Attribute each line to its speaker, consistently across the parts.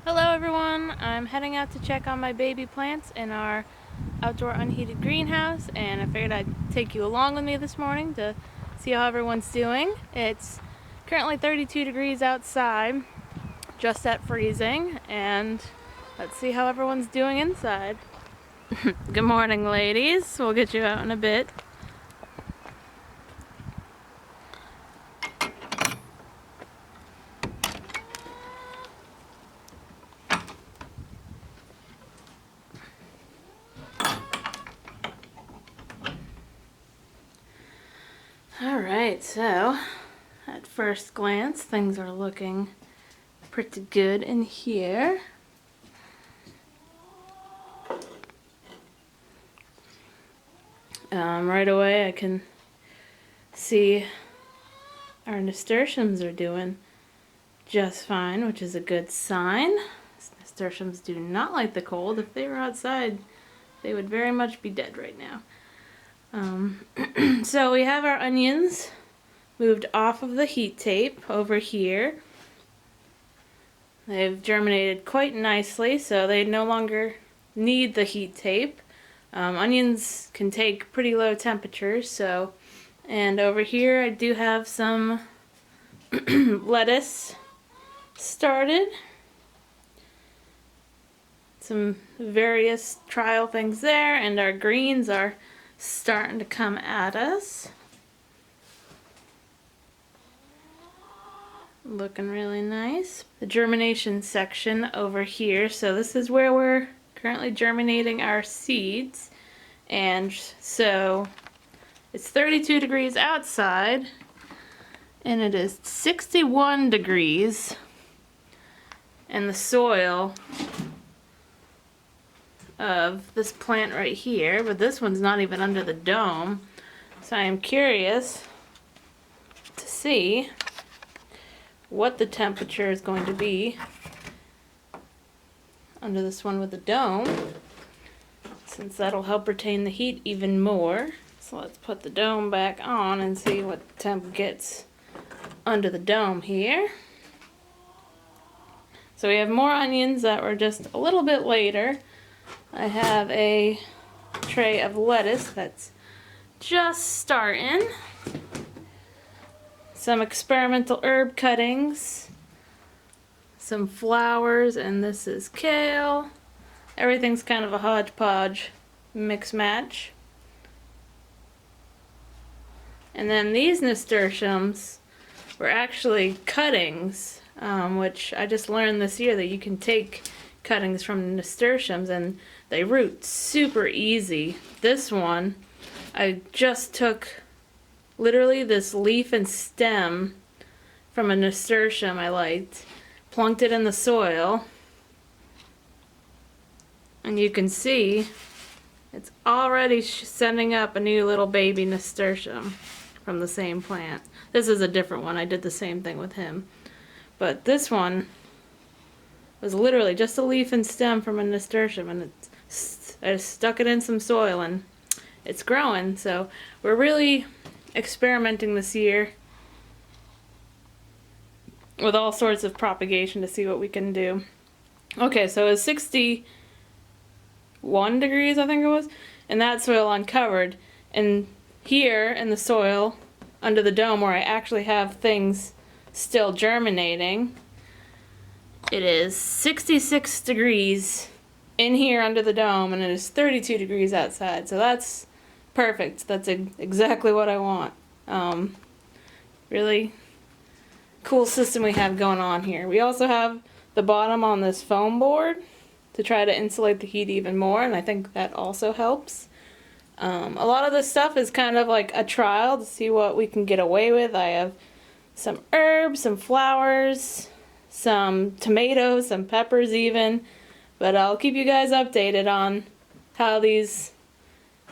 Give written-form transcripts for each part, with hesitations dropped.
Speaker 1: Hello everyone, I'm heading out to check on my baby plants in our outdoor unheated greenhouse, and I figured I'd take you along with me this morning to see how everyone's doing. It's currently 32 degrees outside, just at freezing, and let's see how everyone's doing inside. Good morning, ladies. We'll get you out in a bit. Alright, so at first glance things are looking pretty good in here. Right away I can see our nasturtiums are doing just fine, which is a good sign. Nasturtiums do not like the cold. If they were outside, they would very much be dead right now. So we have our onions moved off of the heat tape over here. They've germinated quite nicely, so they no longer need the heat tape. Onions can take pretty low temperatures, so, and over here I do have some lettuce started. Some various trial things there, and our greens are starting to come at us. Looking really nice. The germination section over here, so this is where we're currently germinating our seeds, and so it's 32 degrees outside and it is 61 degrees in the soil of this plant right here, but this one's not even under the dome, so I am curious to see what the temperature is going to be under this one with the dome, since that'll help retain the heat even more. So let's put the dome back on and see what temp gets under the dome here. So we have more onions that were just a little bit later. I have a tray of lettuce that's just starting. Some experimental herb cuttings. Some flowers, and this is kale. Everything's kind of a hodgepodge mix match. And then these nasturtiums were actually cuttings, which I just learned this year that you can take cuttings from nasturtiums and they root super easy. This one, I just took literally this leaf and stem from a nasturtium I liked, plunked it in the soil, and you can see it's already sending up a new little baby nasturtium from the same plant. This is a different one. I did the same thing with him. But this one was literally just a leaf and stem from a nasturtium, and I just stuck it in some soil and it's growing. So we're really experimenting this year with all sorts of propagation to see what we can do. Okay, so it's 61 degrees, I think it was, and that soil uncovered. And here in the soil under the dome where I actually have things still germinating, it is 66 degrees in here under the dome, and it is 32 degrees outside. So that's perfect. That's exactly what I want. Really cool system we have going on here. We also have the bottom on this foam board to try to insulate the heat even more, and I think that also helps. A lot of this stuff is kind of like a trial to see what we can get away with. I have some herbs, some flowers, some tomatoes, some peppers even, but I'll keep you guys updated on how these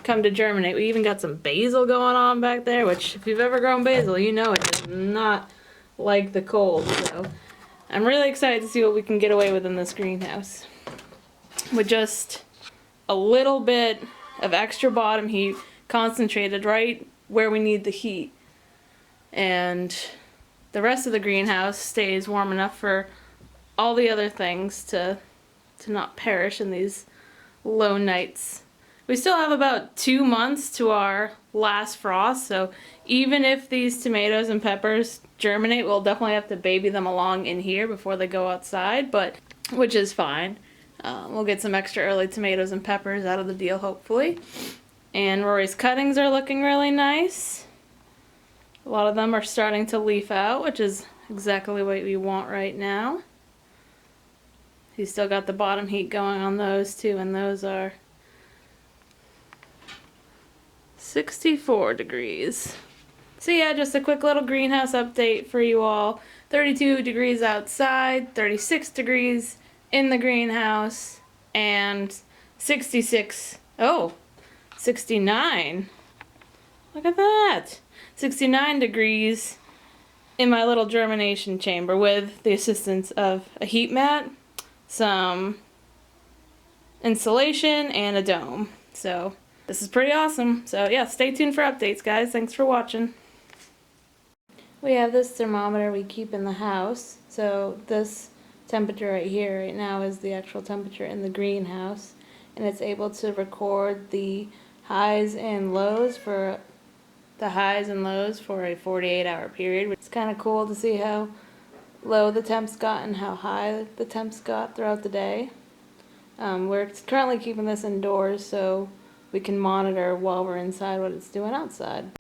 Speaker 1: come to germinate. We even got some basil going on back there, which if you've ever grown basil, you know it does not like the cold. So I'm really excited to see what we can get away with in this greenhouse with just a little bit of extra bottom heat concentrated right where we need the heat, and the rest of the greenhouse stays warm enough for all the other things to not perish in these low nights. We still have about 2 months to our last frost, so even if these tomatoes and peppers germinate, we'll definitely have to baby them along in here before they go outside, but which is fine. We'll get some extra early tomatoes and peppers out of the deal, hopefully. And Rory's cuttings are looking really nice. A lot of them are starting to leaf out, which is exactly what we want right now. He's still got the bottom heat going on those too, and those are 64 degrees. So yeah, just a quick little greenhouse update for you all. 32 degrees outside, 36 degrees in the greenhouse, and 69. Look at that. 69 degrees in my little germination chamber with the assistance of a heat mat, some insulation, and a dome. So this is pretty awesome. So yeah, stay tuned for updates, guys. Thanks for watching. We have this thermometer we keep in the house. So this temperature right here right now is the actual temperature in the greenhouse, and it's able to record the highs and lows for a 48-hour period. It's kind of cool to see how low the temps got and how high the temps got throughout the day. We're currently keeping this indoors so we can monitor while we're inside what it's doing outside.